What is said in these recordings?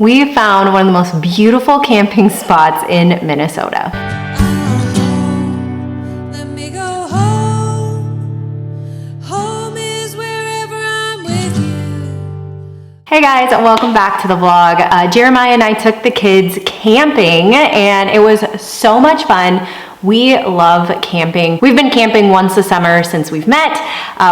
We found one of the most beautiful camping spots in Minnesota. Let me go home. Home is wherever I'm with you. Hey guys, welcome back to the vlog. Jeremiah and I took the kids camping and it was so much fun. We love camping. We've been camping once a summer since we've met.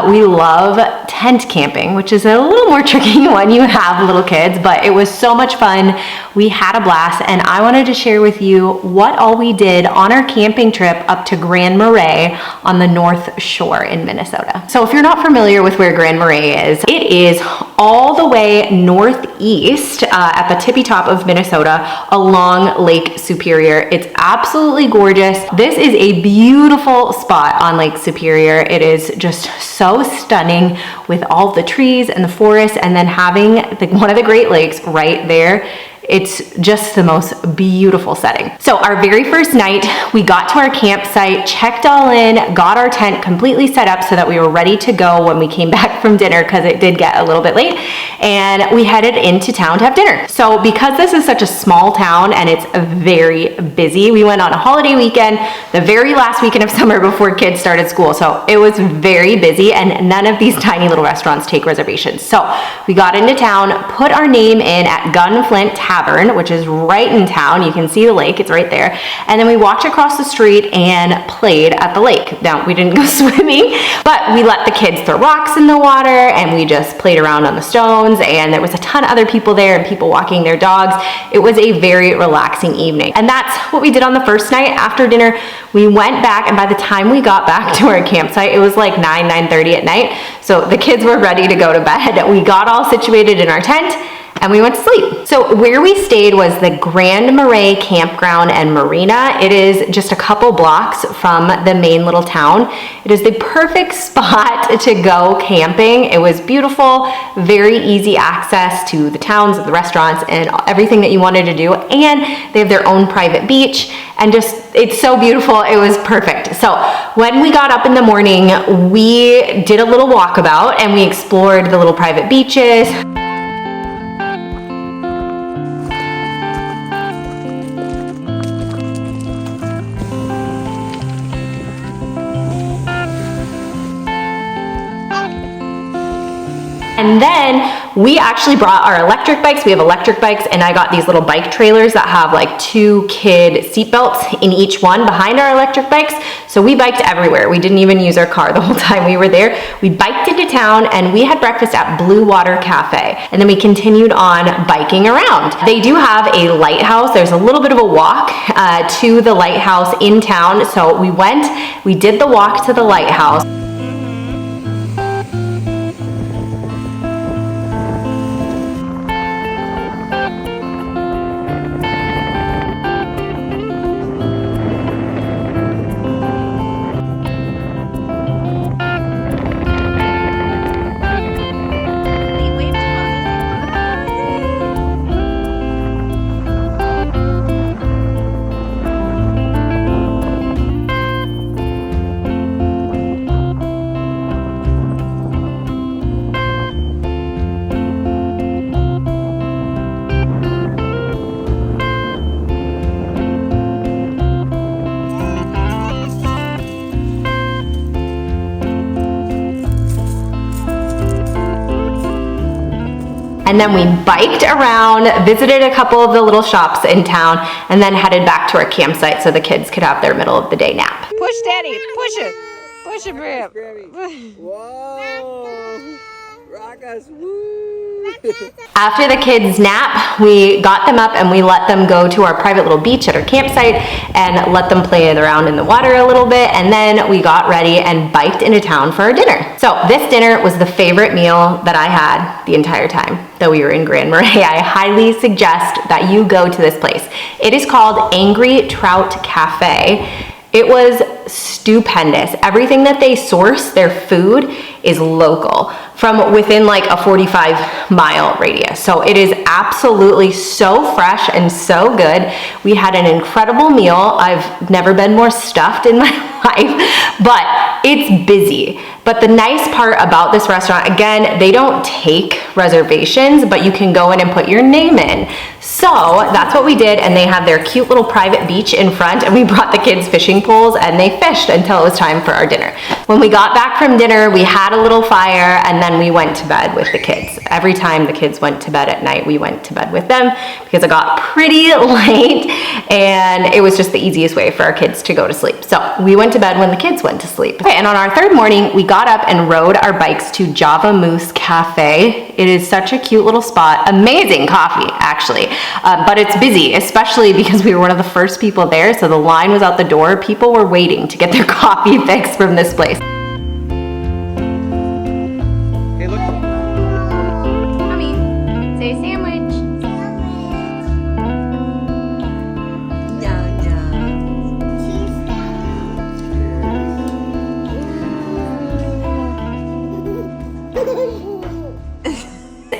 We love tent camping, which is a little more tricky when you have little kids, but it was so much fun. We had a blast, and I wanted to share with you what all we did on our camping trip up to Grand Marais on the North Shore in Minnesota. So if you're not familiar with where Grand Marais is, it is all the way northeast at the tippy top of Minnesota along Lake Superior. It's absolutely gorgeous. This is a beautiful spot on Lake Superior. It is just so stunning with all the trees and the forest, and then having one of the Great Lakes right there. It's just the most beautiful setting. So our very first night, we got to our campsite, checked all in, got our tent completely set up so that we were ready to go when we came back from dinner, because it did get a little bit late, and we headed into town to have dinner. So because this is such a small town and it's very busy, we went on a holiday weekend, the very last weekend of summer before kids started school. So it was very busy, and none of these tiny little restaurants take reservations. So we got into town, put our name in at Gunflint Tavern, which is right in town. You can see the lake, it's right there. And then we walked across the street and played at the lake. Now, we didn't go swimming, but we let the kids throw rocks in the water and we just played around on the stones, and there was a ton of other people there and people walking their dogs. It was a very relaxing evening. And that's what we did on the first night. After dinner, we went back, and by the time we got back to our campsite, it was like 9:30 at night. So the kids were ready to go to bed. We got all situated in our tent and we went to sleep. So where we stayed was the Grand Marais Campground and Marina. It is just a couple blocks from the main little town. It is the perfect spot to go camping. It was beautiful, very easy access to the towns, the restaurants, and everything that you wanted to do. And they have their own private beach, and just, it's so beautiful. It was perfect. So when we got up in the morning, we did a little walkabout and we explored the little private beaches. And then we actually brought our electric bikes. We have electric bikes, and I got these little bike trailers that have like 2 kid seat belts in each one behind our electric bikes. So we biked everywhere. We didn't even use our car the whole time we were there. We biked into town and we had breakfast at Blue Water Cafe. And then we continued on biking around. They do have a lighthouse. There's a little bit of a walk to the lighthouse in town. So we did the walk to the lighthouse. And then we biked around, visited a couple of the little shops in town, and then headed back to our campsite so the kids could have their middle of the day nap. Push, Daddy. Push it. Push it, Bram. Whoa! Rock us. Woo! After the kids nap, we got them up and we let them go to our private little beach at our campsite and let them play around in the water a little bit. And then we got ready and biked into town for our dinner. So this dinner was the favorite meal that I had the entire time that we were in Grand Marais. I highly suggest that you go to this place. It is called Angry Trout Cafe. It was stupendous. Everything that they source, their food, is local from within like a 45-mile radius. So it is absolutely so fresh and so good. We had an incredible meal. I've never been more stuffed in my life, but it's busy. But the nice part about this restaurant, again, they don't take reservations, but you can go in and put your name in. So that's what we did, and they have their cute little private beach in front, and we brought the kids fishing poles and they fished until it was time for our dinner. When we got back from dinner, we had a little fire and then we went to bed with the kids. Every time the kids went to bed at night, we went to bed with them because it got pretty late and it was just the easiest way for our kids to go to sleep. So we went to bed when the kids went to sleep. Okay, and on our third morning, we got up and rode our bikes to Java Moose Cafe. It is such a cute little spot. Amazing coffee, actually. But it's busy, especially because we were one of the first people there, so the line was out the door. People were waiting to get their coffee fix from this place. Hey, look. Mommy, say sandwich.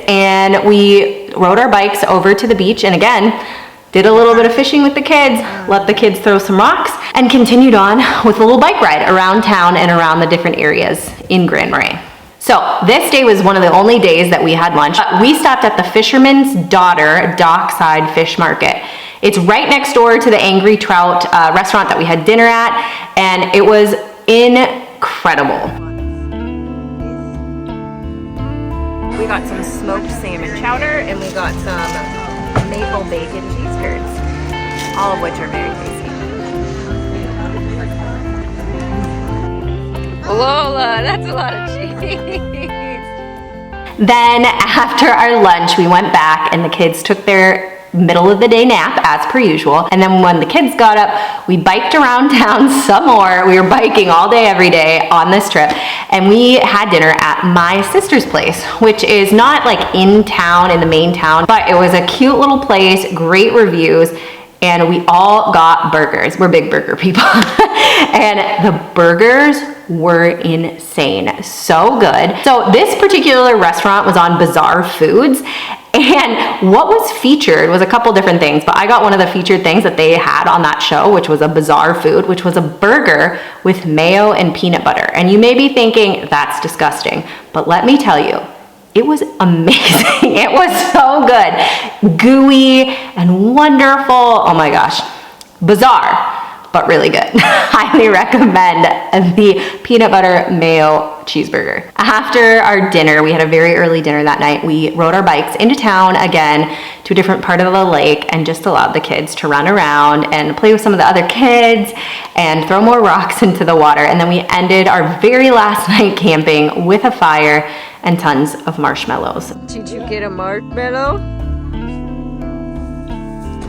And we rode our bikes over to the beach and again, did a little bit of fishing with the kids, let the kids throw some rocks, and continued on with a little bike ride around town and around the different areas in Grand Marais. So this day was one of the only days that we had lunch. We stopped at the Fisherman's Daughter Dockside Fish Market. It's right next door to the Angry Trout restaurant that we had dinner at, and it was incredible. We got some smoked salmon chowder and we got some maple bacon cheese curds, all of which are very tasty. Lola, that's a lot of cheese. Then after our lunch, we went back and the kids took their middle of the day nap as per usual. And then when the kids got up, we biked around town some more. We were biking all day, every day on this trip. And we had dinner at my sister's place, which is not like in town, in the main town, but it was a cute little place, great reviews. And we all got burgers. We're big burger people. And the burgers were insane, so good. So this particular restaurant was on Bizarre Foods, and what was featured was a couple different things, but I got one of the featured things that they had on that show, which was a bizarre food, which was a burger with mayo and peanut butter. And you may be thinking, that's disgusting, but let me tell you, it was amazing. It was so good, gooey and wonderful. Oh my gosh, bizarre, but really good. Highly recommend the peanut butter mayo cheeseburger. After our dinner, we had a very early dinner that night. We rode our bikes into town again to a different part of the lake and just allowed the kids to run around and play with some of the other kids and throw more rocks into the water. And then we ended our very last night camping with a fire and tons of marshmallows. Did you get a marshmallow?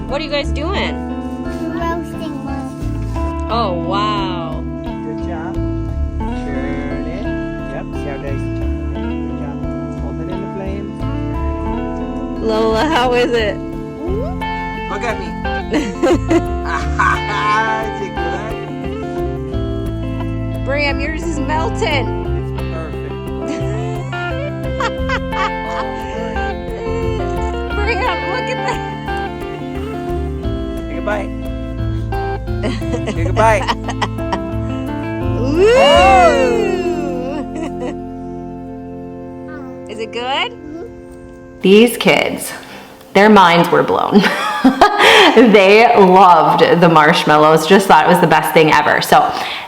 What are you guys doing? Roasting one. Oh, wow. Good job. Turn it. Yep, see how nice. Good job. Hold it in the flames. Lola, how is it? Look at me. Is it good? Bram, yours is melting. Perfect. Bram, look at that. Take a bite. Take a bite. Is it good? These kids, their minds were blown. They loved the marshmallows, just thought it was the best thing ever. So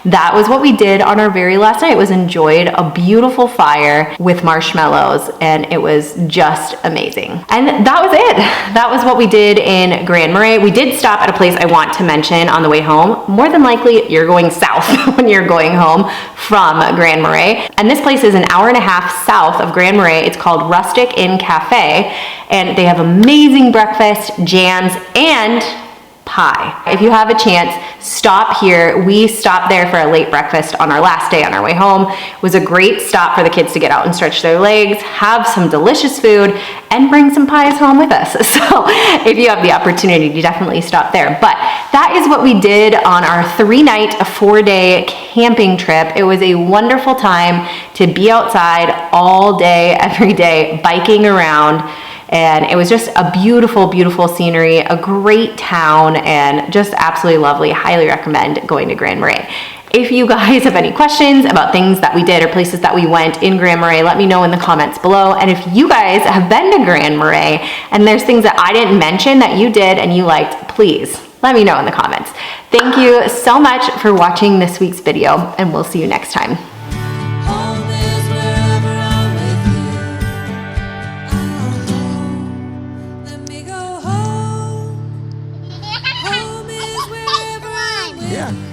that was what we did on our very last night, was enjoyed a beautiful fire with marshmallows, and it was just amazing. And that was it. That was what we did in Grand Marais. We did stop at a place I want to mention on the way home. More than likely, you're going south when you're going home from Grand Marais. And this place is an hour and a half south of Grand Marais. It's called Rustic Inn Cafe, and they have amazing breakfast, jams, and pie. If you have a chance, stop here. We stopped there for a late breakfast on our last day on our way home. It was a great stop for the kids to get out and stretch their legs, have some delicious food, and bring some pies home with us. So if you have the opportunity, you definitely stop there. But that is what we did on our 3-night, 4-day camping trip. It was a wonderful time to be outside all day, every day, biking around. And it was just a beautiful, beautiful scenery, a great town, and just absolutely lovely. Highly recommend going to Grand Marais. If you guys have any questions about things that we did or places that we went in Grand Marais, let me know in the comments below. And if you guys have been to Grand Marais and there's things that I didn't mention that you did and you liked, please let me know in the comments. Thank you so much for watching this week's video, and we'll see you next time. Home is wherever I'm with you. Let me go home. Home is wherever I'm with you. Yeah.